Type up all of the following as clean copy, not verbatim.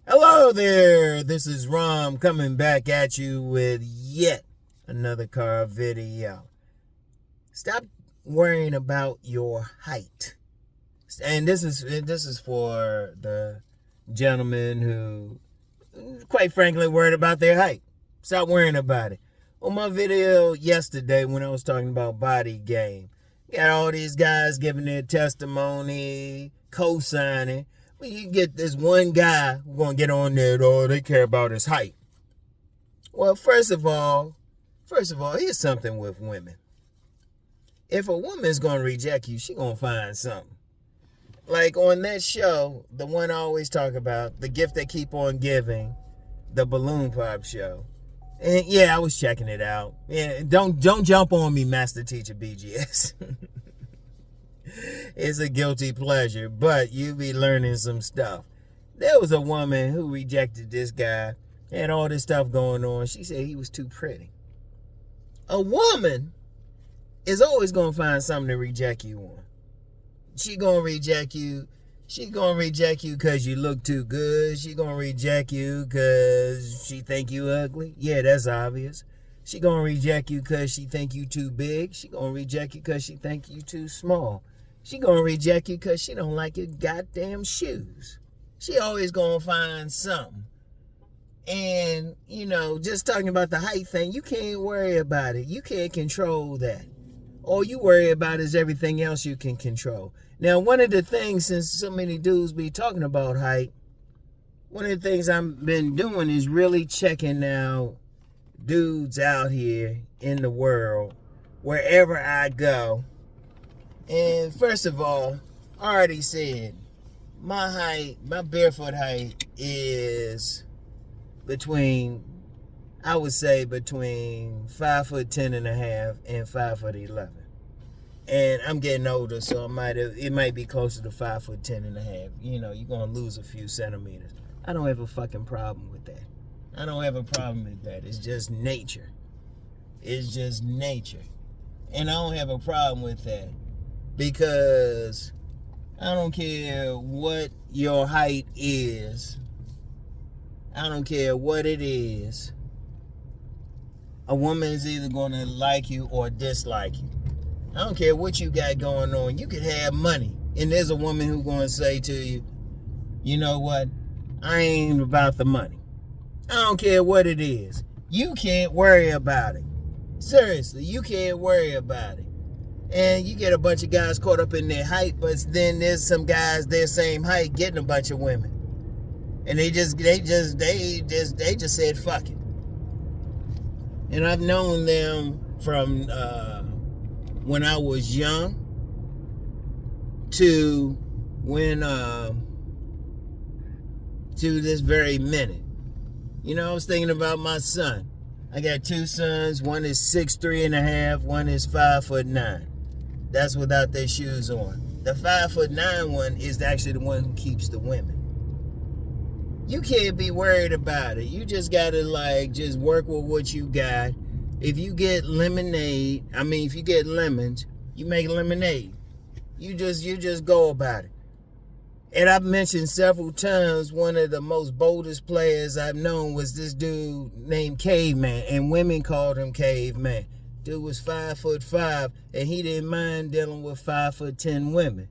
Hello there, this is Rom coming back at you with yet another car video. Stop worrying about your height. And this is for the gentlemen who, quite frankly, worried about their height. Stop worrying about it. On my video yesterday when I was talking about body game, got all these guys giving their testimony, co-signing. You get this one guy who's going to get on there, oh, they care about his height. Well, first of all, here's something with women. If a woman's going to reject you, she going to find something. Like on that show, the one I always talk about, The Gift They Keep on Giving, the Balloon Pop show. And yeah, I was checking it out. Yeah, don't jump on me, Master Teacher BGS. It's a guilty pleasure, but you be learning some stuff. There was a woman who rejected this guy, had all this stuff going on. She said he was too pretty. A woman is always going to find something to reject you on. She going to reject you. She going to reject you because you look too good. She going to reject you because she think you ugly. Yeah, that's obvious. She going to reject you because she think you too big. She going to reject you because she think you too small. She gonna reject you because she don't like your goddamn shoes. She always gonna find something. And, just talking about the height thing, you can't worry about it. You can't control that. All you worry about is everything else you can control. Now, one of the things, since so many dudes be talking about height, one of the things I've been doing is really checking out dudes out here in the world, wherever I go. And first of all, I already said, my barefoot height is between 5'10" and a half and 5'11". And I'm getting older, so it might be closer to 5'10" and a half. You're gonna lose a few centimeters. I don't have a fucking problem with that. I don't have a problem with that. It's just nature. It's just nature. And I don't have a problem with that. Because I don't care what your height is. I don't care what it is. A woman is either going to like you or dislike you. I don't care what you got going on. You could have money. And there's a woman who's going to say to you, you know what? I ain't about the money. I don't care what it is. You can't worry about it. Seriously, you can't worry about it. And you get a bunch of guys caught up in their height, but then there's some guys their same height getting a bunch of women. And they just said fuck it. And I've known them from when I was young to when to this very minute. I was thinking about my son. I got two sons. One is 6'3" and a half. One is 5'9". That's without their shoes on. The 5'9" one is actually the one who keeps the women. You can't be worried about it. You just gotta just work with what you got. If you get if you get lemons, you make lemonade. You just go about it. And I've mentioned several times one of the most boldest players I've known was this dude named Caveman, and women called him Caveman. Dude was 5'5", and he didn't mind dealing with 5'10" women.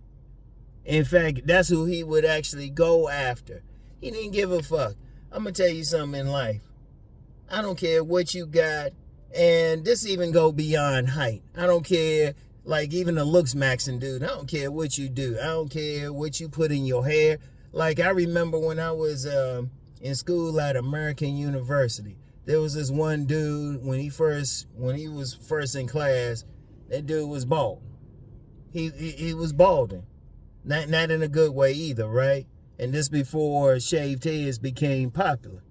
In fact, that's who he would actually go after. He didn't give a fuck. I'm gonna tell you something in life. I don't care what you got, and this even go beyond height. I don't care, even the looks maxing dude. I don't care what you do. I don't care what you put in your hair. I remember when I was in school at American University. There was this one dude when he was first in class. That dude was bald. He was balding, not in a good way either, right? And this before shaved heads became popular.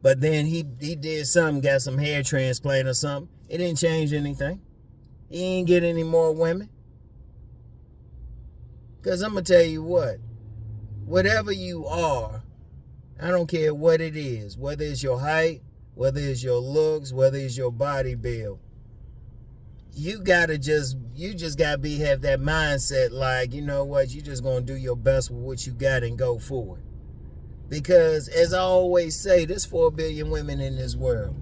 But then he did something, got some hair transplant or something. It didn't change anything. He didn't get any more women. Because I'm gonna tell you what, whatever you are, I don't care what it is, whether it's your height, whether it's your looks, whether it's your body build, you gotta have that mindset you know what, you just gonna do your best with what you got and go forward. Because as I always say, there's 4 billion women in this world.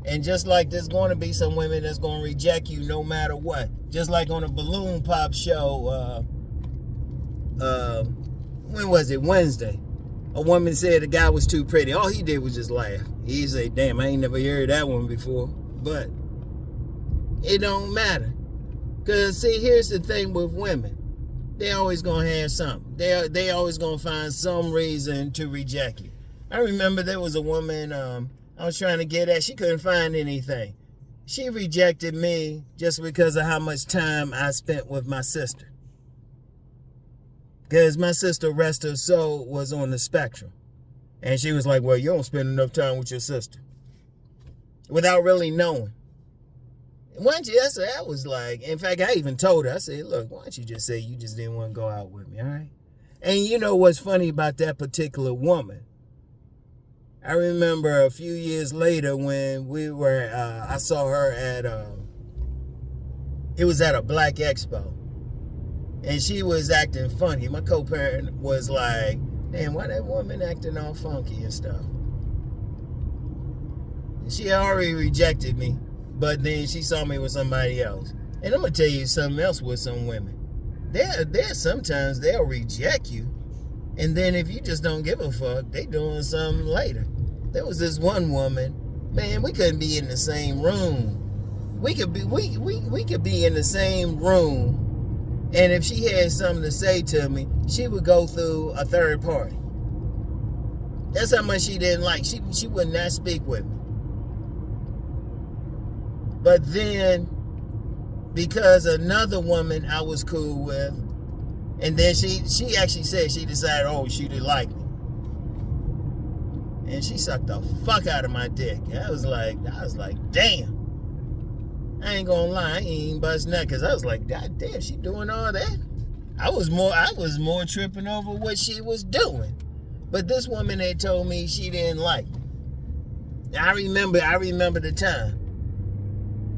And just like there's going to be some women that's going to reject you no matter what. Just like on a balloon pop show, when was it? Wednesday. A woman said the guy was too pretty. All he did was just laugh. He said, damn, I ain't never heard that one before. But it don't matter. Because, see, here's the thing with women. They always going to have something. They always going to find some reason to reject you. I remember there was a woman I was trying to get at. She couldn't find anything. She rejected me just because of how much time I spent with my sister. Because my sister, rest her soul, was on the spectrum. And she was like, well, you don't spend enough time with your sister. Without really knowing. Why don't you, I was like, in fact, I even told her, I said, look, why don't you just say you just didn't want to go out with me, all right? And you know what's funny about that particular woman? I remember a few years later when we were, I saw her at, it was at a Black Expo. And she was acting funny. My co-parent was like, damn, why that woman acting all funky and stuff? And she already rejected me, but then she saw me with somebody else. And I'm going to tell you something else with some women. There sometimes they'll reject you. And then if you just don't give a fuck, they doing something later. There was this one woman, man, we couldn't be in the same room. We could be in the same room. And if she had something to say to me, she would go through a third party. That's how much she didn't like. She would not speak with me. But then, because another woman I was cool with, and then she actually said she decided, oh, she didn't like me. And she sucked the fuck out of my dick. I was like, damn. I ain't gonna lie, I ain't even bust nut, because I was like, God damn, she doing all that? I was more tripping over what she was doing. But this woman had told me she didn't like me. I remember the time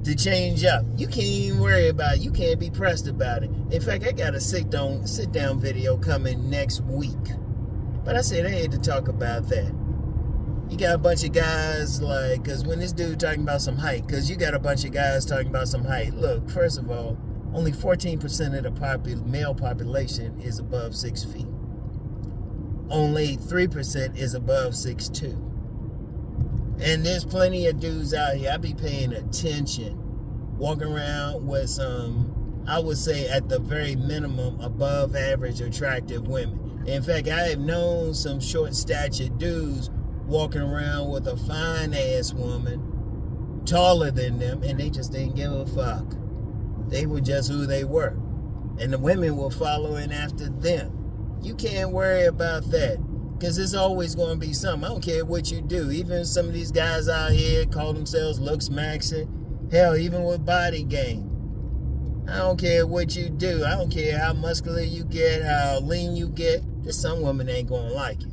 to change up. You can't even worry about it. You can't be pressed about it. In fact, I got a sit down video coming next week. But I said I had to talk about that. You got a bunch of guys like, because when this dude talking about some height, because you got a bunch of guys talking about some height. Look, first of all, only 14% of the male population is above 6 feet. Only 3% is above 6'2". And there's plenty of dudes out here. I be paying attention, walking around with some, I would say at the very minimum, above average attractive women. In fact, I have known some short statured dudes walking around with a fine ass woman taller than them, and they just didn't give a fuck. They were just who they were, and the women were following after them. You can't worry about that, because it's always going to be something. I don't care what you do. Even some of these guys out here call themselves looks maxing. Hell, even with body game, I don't care what you do. I don't care how muscular you get, how lean you get. Just some women ain't going to like you.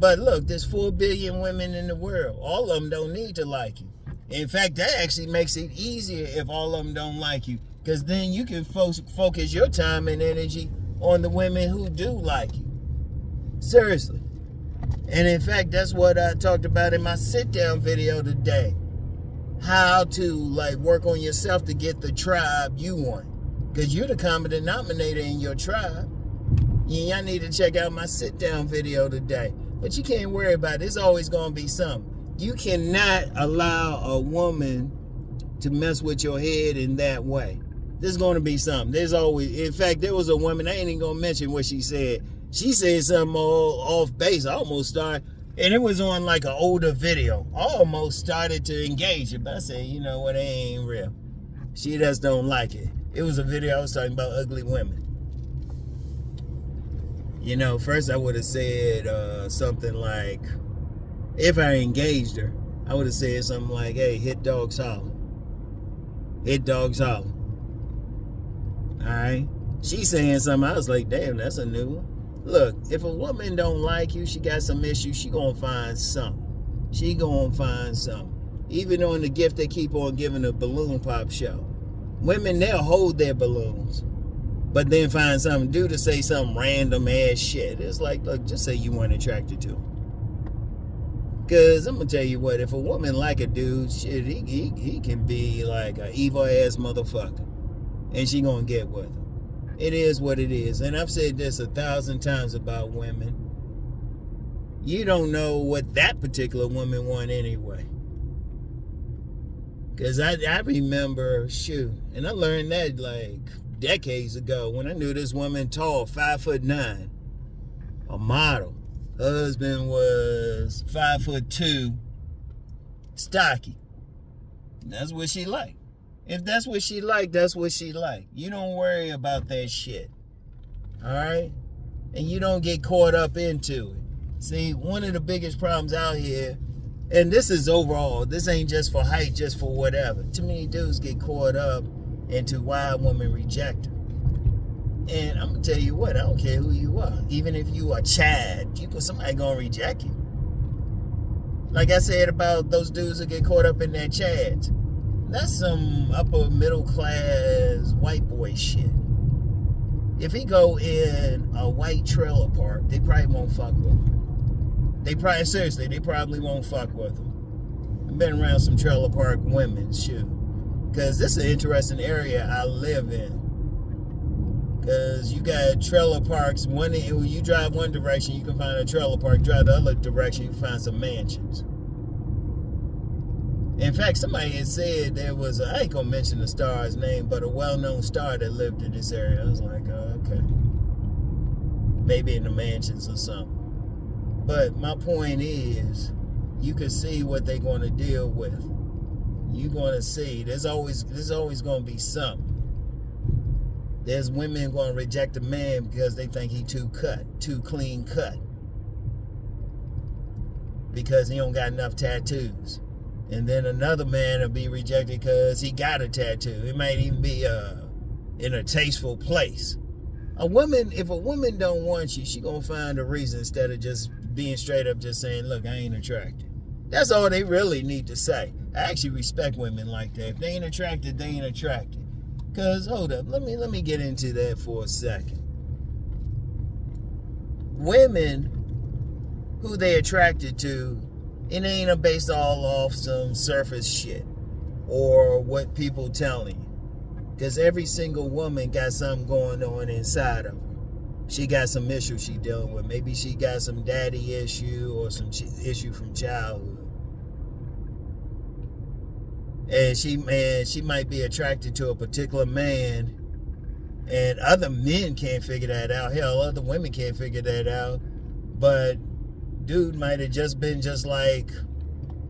But look, there's 4 billion women in the world. All of them don't need to like you. In fact, that actually makes it easier if all of them don't like you. Because then you can focus your time and energy on the women who do like you. Seriously. And in fact, that's what I talked about in my sit-down video today. How to work on yourself to get the tribe you want. Because you're the common denominator in your tribe. Y'all need to check out my sit-down video today. But you can't worry about it. It's always going to be something. You cannot allow a woman to mess with your head in that way. There's going to be something. There's always, in fact, there was a woman, I ain't even going to mention what she said. She said something all off base. I almost started, and it was on an older video. I almost started to engage it, but I said, you know what, it ain't real. She just don't like it. It was a video I was talking about ugly women. You know, first I would have said something like, if I engaged her, I would have said something like, hey, hit dogs holler. Hit dogs holler. Alright? She's saying something, I was like, damn, that's a new one. Look, if a woman don't like you, she got some issues, she gonna find something. She gonna find something. Even on the gift they keep on giving a balloon pop show. Women, they'll hold their balloons. But then find something to do to say some random ass shit. It's like, look, just say you weren't attracted to him. Because I'm going to tell you what, if a woman like a dude, shit, he can be like an evil-ass motherfucker. And she going to get with him. It is what it is. And I've said this 1,000 times about women. You don't know what that particular woman want anyway. Because I remember, shoot, and I learned that like decades ago when I knew this woman tall, 5'9", a model. Husband was 5'2", stocky. That's what she liked. If that's what she liked, that's what she liked. You don't worry about that shit. All right? And you don't get caught up into it. See, one of the biggest problems out here, and this is overall, this ain't just for height, just for whatever. Too many dudes get caught up into why a woman reject them. And I'm going to tell you what, I don't care who you are. Even if you are Chad, somebody going to reject you. Like I said about those dudes that get caught up in their Chads. That's some upper middle class white boy shit. If he go in a white trailer park, they probably won't fuck with him. They probably won't fuck with him. I've been around some trailer park women, shoot. Because this is an interesting area I live in. Because you got trailer parks. When you drive one direction, you can find a trailer park. Drive the other direction, you can find some mansions. In fact, somebody had said there was, I ain't going to mention the star's name, but a well-known star that lived in this area. I was like, oh, okay. Maybe in the mansions or something. But my point is, you can see what they're going to deal with. You're going to see. There's always going to be something. There's women going to reject a man because they think he too clean cut. Because he don't got enough tattoos. And then another man will be rejected because he got a tattoo. It might even be in a tasteful place. If a woman don't want you, she gonna find a reason instead of just being straight up just saying, look, I ain't attracted. That's all they really need to say. I actually respect women like that. If they ain't attracted, they ain't attracted. Because, hold up, let me get into that for a second. Women who they attracted to, it ain't based all off some surface shit or what people telling you. Because every single woman got something going on inside of her. She got some issue she dealing with. Maybe she got some daddy issue or some issue from childhood. And she might be attracted to a particular man, and other men can't figure that out. Hell, other women can't figure that out. But dude might have just been just like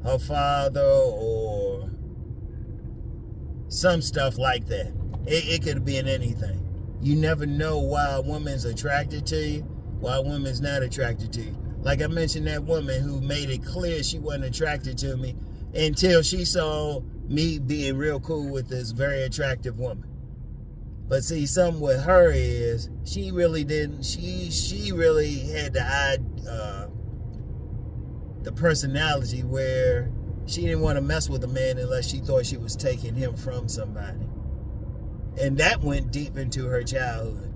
her father or some stuff like that. It could have been anything. You never know why a woman's attracted to you, why a woman's not attracted to you. Like I mentioned, that woman who made it clear she wasn't attracted to me until she saw me being real cool with this very attractive woman. But see, something with her is she really didn't. She really had the personality where she didn't want to mess with a man unless she thought she was taking him from somebody. And that went deep into her childhood.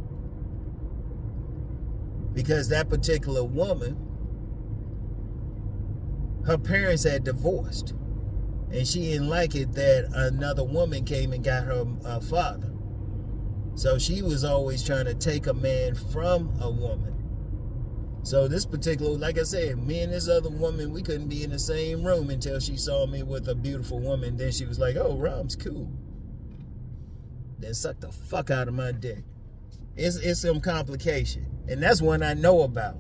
Because that particular woman, her parents had divorced. And she didn't like it that another woman came and got her father. So she was always trying to take a man from a woman. So this particular, like I said, me and this other woman, we couldn't be in the same room until she saw me with a beautiful woman. Then she was like, oh, Rom's cool. Then sucked the fuck out of my dick. It's some complication. And that's one I know about.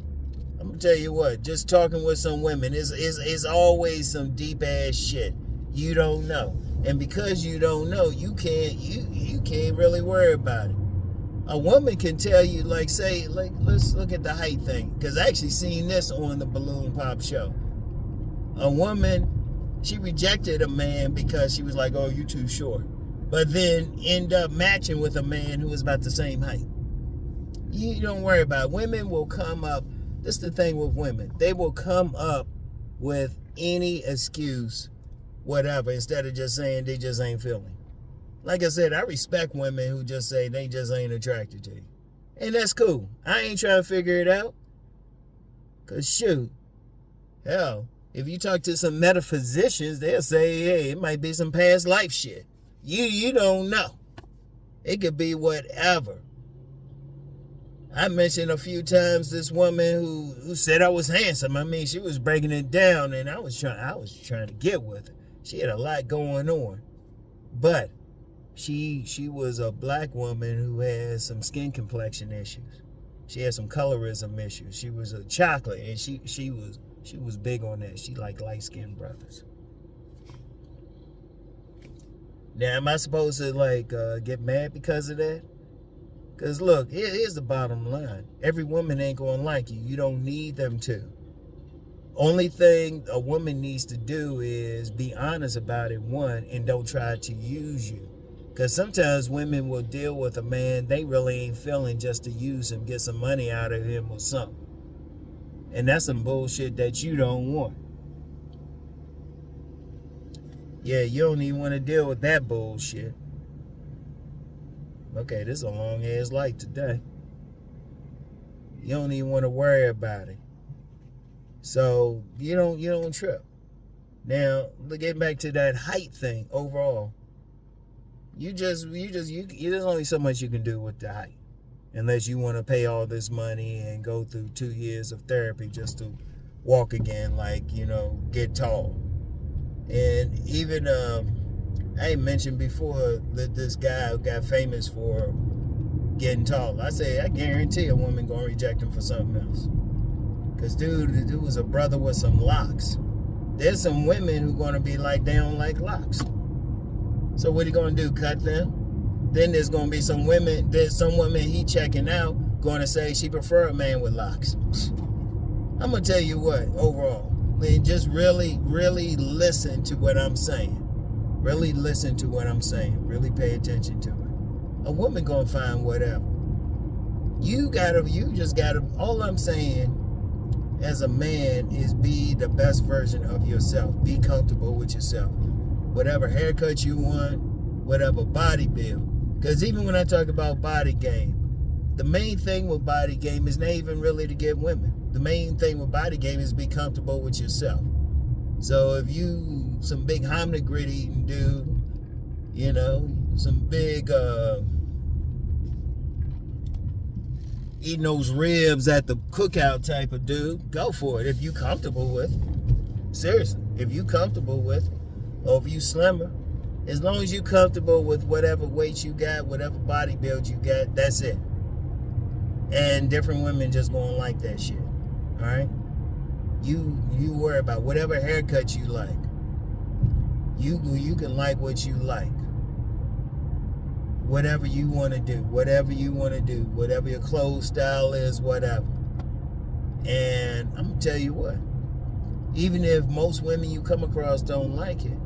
I'm going to tell you what, just talking with some women, it's always some deep ass shit. You don't know. And because you don't know, you can't really worry about it. A woman can tell you, let's look at the height thing. Because I actually seen this on the Balloon Pop show. A woman, she rejected a man because she was like, oh, you too short. But then end up matching with a man who was about the same height. You don't worry about it. Women will come up. This is the thing with women. They will come up with any excuse, whatever, instead of just saying they just ain't feeling. Like I said, I respect women who just say they just ain't attracted to you. And that's cool. I ain't trying to figure it out. Because shoot, hell, If you talk to some metaphysicians, they'll say, hey, it might be some past life shit. You don't know. It could be whatever. I mentioned a few times this woman who said I was handsome. I mean, she was breaking it down, and I was trying to get with her. She had a lot going on, but she was a black woman who had some skin complexion issues. She had some colorism issues. She was a chocolate, and she was big on that. She liked light-skinned brothers. Now, am I supposed to get mad because of that? Because look, here's the bottom line. Every woman ain't going to like you. You don't need them to. Only thing a woman needs to do is be honest about it, one, and don't try to use you. Because sometimes women will deal with a man they really ain't feeling just to use him, get some money out of him or something. And that's some bullshit that you don't want. Yeah, you don't even want to deal with that bullshit. Okay, this is a long ass light today. You don't even want to worry about it. So you don't trip. Now, getting back to that height thing overall, there's only so much you can do with the height. Unless you want to pay all this money and go through 2 years of therapy just to walk again, get tall. And even I mentioned before that this guy who got famous for getting tall. I guarantee a woman gonna reject him for something else. Cause dude was a brother with some locks. There's some women who gonna be like they don't like locks. So what he gonna do? Cut them? Then there's gonna be some women he checking out gonna say she prefer a man with locks. I'm gonna tell you what, overall, just really, really listen to what I'm saying. Really listen to what I'm saying. Really pay attention to it. A woman gonna find whatever. All I'm saying as a man is be the best version of yourself. Be comfortable with yourself. Whatever haircut you want, whatever body build. Because even when I talk about body game, the main thing with body game is not even really to get women. The main thing with body game is be comfortable with yourself. So if you some big hominy grit eating dude, some big eating those ribs at the cookout type of dude, go for it if you comfortable with it. Seriously, if you comfortable with it, or if you slimmer, as long as you comfortable with whatever weight you got, whatever body build you got, that's it. And different women just gonna like that shit. All right? You worry about whatever haircut you like. You can like what you like. Whatever you want to do, whatever your clothes style is, whatever. And I'm gonna tell you what, even if most women you come across don't like it,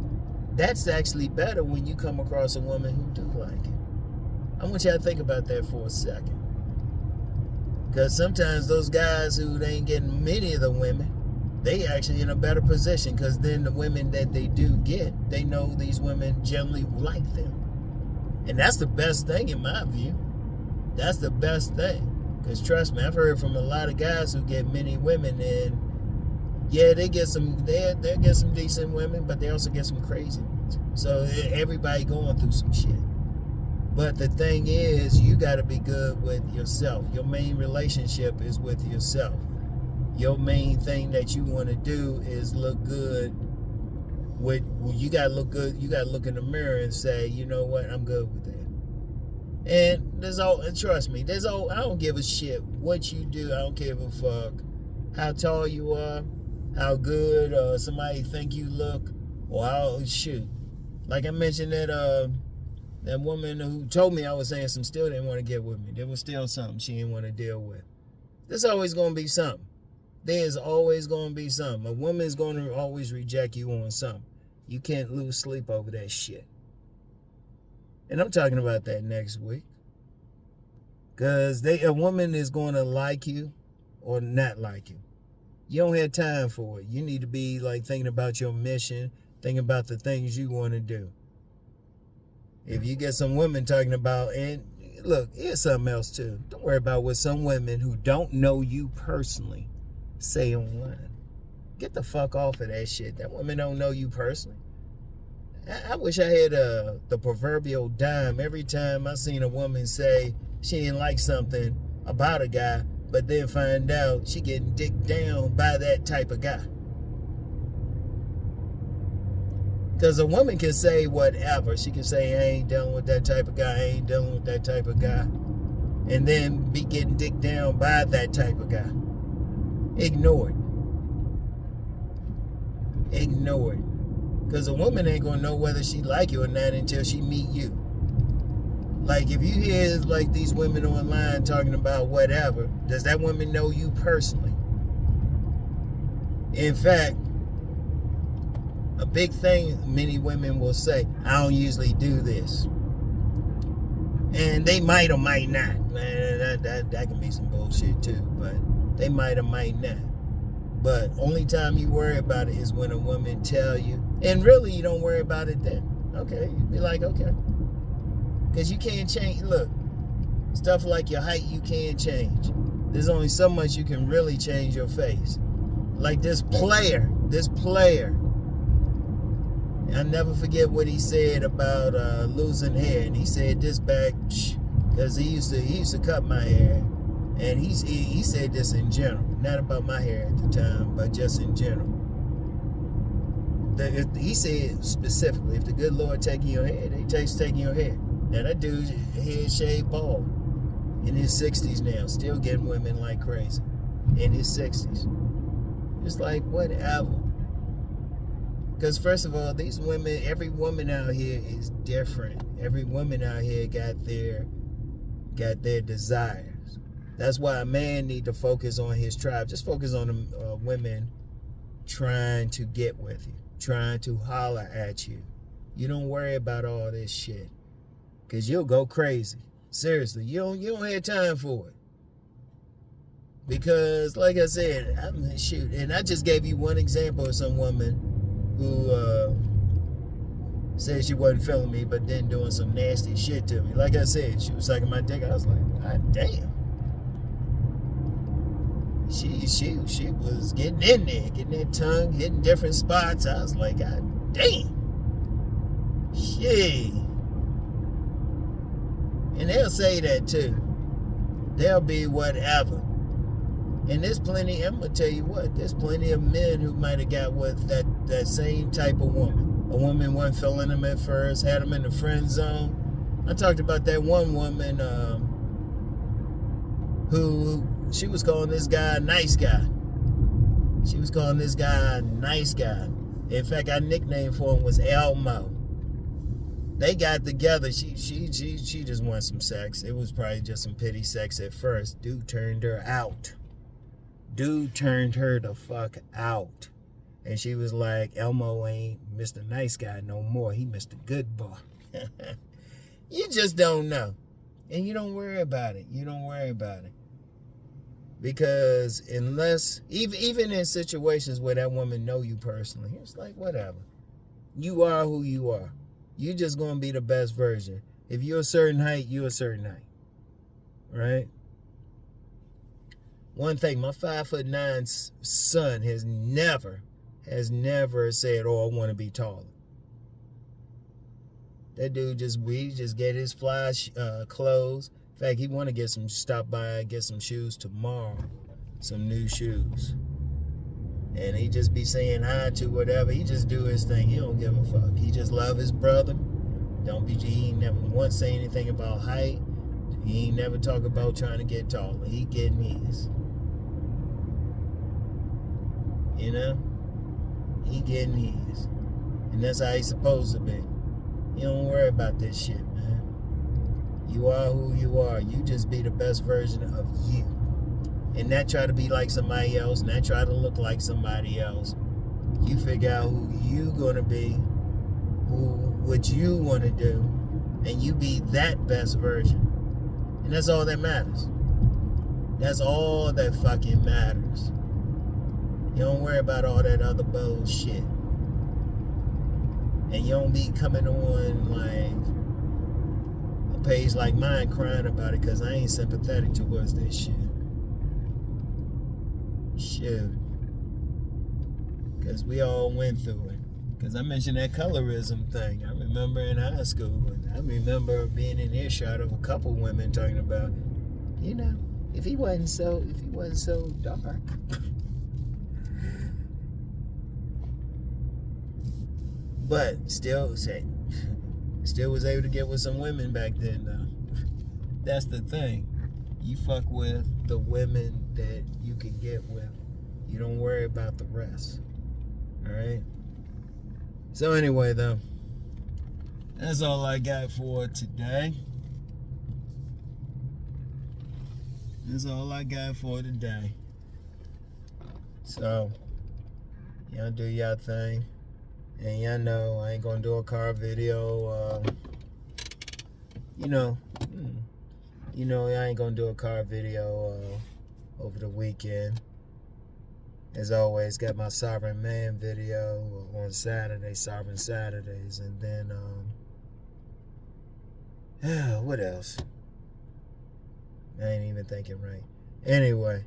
that's actually better when you come across a woman who do like it. I want you to think about that for a second. Because sometimes those guys who they ain't getting many of the women, they actually in a better position, because then the women that they do get, they know these women generally like them. And that's the best thing in my view. That's the best thing. Because trust me, I've heard from a lot of guys who get many women, and yeah, they'll get some decent women, but they also get some crazy ones. So everybody going through some shit. But the thing is, you got to be good with yourself. Your main relationship is with yourself. Your main thing that you want to do is look good. You got to look good. You got to look in the mirror and say, you know what, I'm good with that. And trust me, I don't give a shit what you do. I don't give a fuck how tall you are, how good somebody think you look, or how, shoot. Like I mentioned that woman who told me I was handsome still didn't want to get with me. There was still something she didn't want to deal with. There's always going to be something. There's always going to be something. A woman's going to always reject you on something. You can't lose sleep over that shit. And I'm talking about that next week. Because a woman is going to like you or not like you. You don't have time for it. You need to be thinking about your mission, thinking about the things you want to do. If you get some women talking about, and look, here's something else too. Don't worry about what some women who don't know you personally say online. Get the fuck off of that shit. That woman don't know you personally. I wish I had the proverbial dime every time I seen a woman say she didn't like something about a guy, but then find out she getting dicked down by that type of guy. Because a woman can say whatever. She can say, I ain't dealing with that type of guy, I ain't dealing with that type of guy. And then be getting dicked down by that type of guy. Ignore it. Ignore it. Because a woman ain't going to know whether she like you or not until she meet you. Like, if you hear, like, these women online talking about whatever, does that woman know you personally? In fact, a big thing many women will say, I don't usually do this. And they might or might not. Man, that can be some bullshit too. But they might or might not. But only time you worry about it is when a woman tell you. And really, you don't worry about it then. Okay, you be like, okay. Because you can't change. Look, stuff like your height, you can't change. There's only so much you can really change your face. Like this player. I'll never forget what he said about losing hair. And he said this back, because he used to cut my hair. And he said this in general, not about my hair at the time, but just in general. He said specifically, if the good Lord taking your hair, he takes taking your hair. Now that dude's head shaved bald, in his 60s now, still getting women like crazy, in his 60s. It's like, whatever. Because first of all, these women, every woman out here is different. Every woman out here got their desires. That's why a man need to focus on his tribe. Just focus on the women trying to get with you, trying to holler at you. You don't worry about all this shit, because you'll go crazy. Seriously, you don't have time for it. Because, like I said, and I just gave you one example of some woman who said she wasn't feeling me, but then doing some nasty shit to me. Like I said, she was sucking my dick. I was like, God damn. She was getting in there, getting that tongue, hitting different spots. I was like, God damn. Shit. And they'll say that too. They'll be whatever. And there's plenty, I'm going to tell you what, there's plenty of men who might have got with that same type of woman. A woman wasn't feeling them at first, had them in the friend zone. I talked about that one woman who she was calling this guy a nice guy. She was calling this guy a nice guy. In fact, our nickname for him was Elmo. They got together. She just wanted some sex. It was probably just some pity sex at first. Dude turned her out. Dude turned her the fuck out. And she was like, Elmo ain't Mr. Nice Guy no more. He Mr. Goodbar. You just don't know. And you don't worry about it. You don't worry about it. Because unless, even in situations where that woman know you personally, it's like, whatever. You are who you are. You're just going to be the best version. If you're a certain height, you're a certain height. Right? One thing, my 5'9" son has never said, oh, I want to be taller. That dude we just get his fly clothes. In fact, he want to stop by and get some shoes tomorrow. Some new shoes. And he just be saying hi to whatever. He just do his thing. He don't give a fuck. He just love his brother. He ain't never once say anything about height. He ain't never talk about trying to get taller. He getting his. You know? He getting his. And that's how he's supposed to be. You don't worry about this shit, man. You are who you are. You just be the best version of you. And not try to be like somebody else, not try to look like somebody else. You figure out who you gonna be, what you want to do, and you be that best version. And that's all that matters. That's all that fucking matters. You don't worry about all that other bullshit. And you don't be coming on like a page like mine crying about it, because I ain't sympathetic towards this shit. Shit. because we all went through it. Because I mentioned that colorism thing. I remember in high school, and I remember being in earshot of a couple women talking about, if he wasn't so dark. But still was able to get with some women back then, though. That's the thing. You fuck with the women that you can get with. You don't worry about the rest. All right? So anyway, though, that's all I got for today. So, y'all do y'all thing. And y'all know I ain't gonna do a car video. I ain't gonna do a car video over the weekend. As always, got my Sovereign Man video on Saturday, Sovereign Saturdays, and then what else? I ain't even thinking right. Anyway,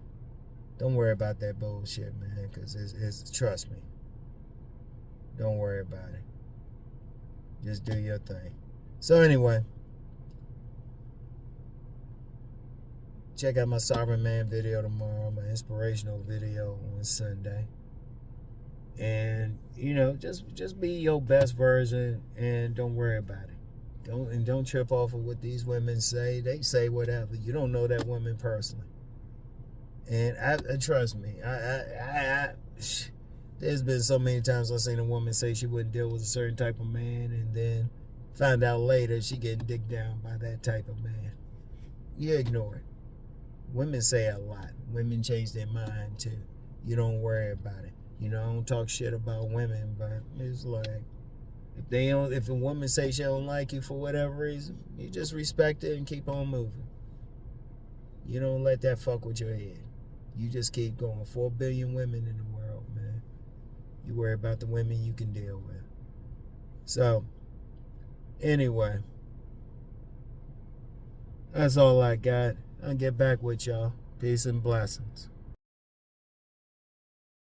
don't worry about that bullshit, man, because it's trust me. Don't worry about it. Just do your thing. So anyway, check out my Sovereign Man video tomorrow, my inspirational video on Sunday. And, just be your best version and don't worry about it. Don't trip off of what these women say. They say whatever. You don't know that woman personally. And trust me, there's been so many times I've seen a woman say she wouldn't deal with a certain type of man and then find out later she getting dicked down by that type of man. You ignore it. Women say a lot. Women change their mind too. You don't worry about it. I don't talk shit about women, but it's like if a woman say she don't like you for whatever reason, you just respect it and keep on moving. You don't let that fuck with your head. You just keep going. 4 billion women in the world, man. You worry about the women you can deal with. So, anyway, that's all I got. I'll get back with y'all. Peace and blessings.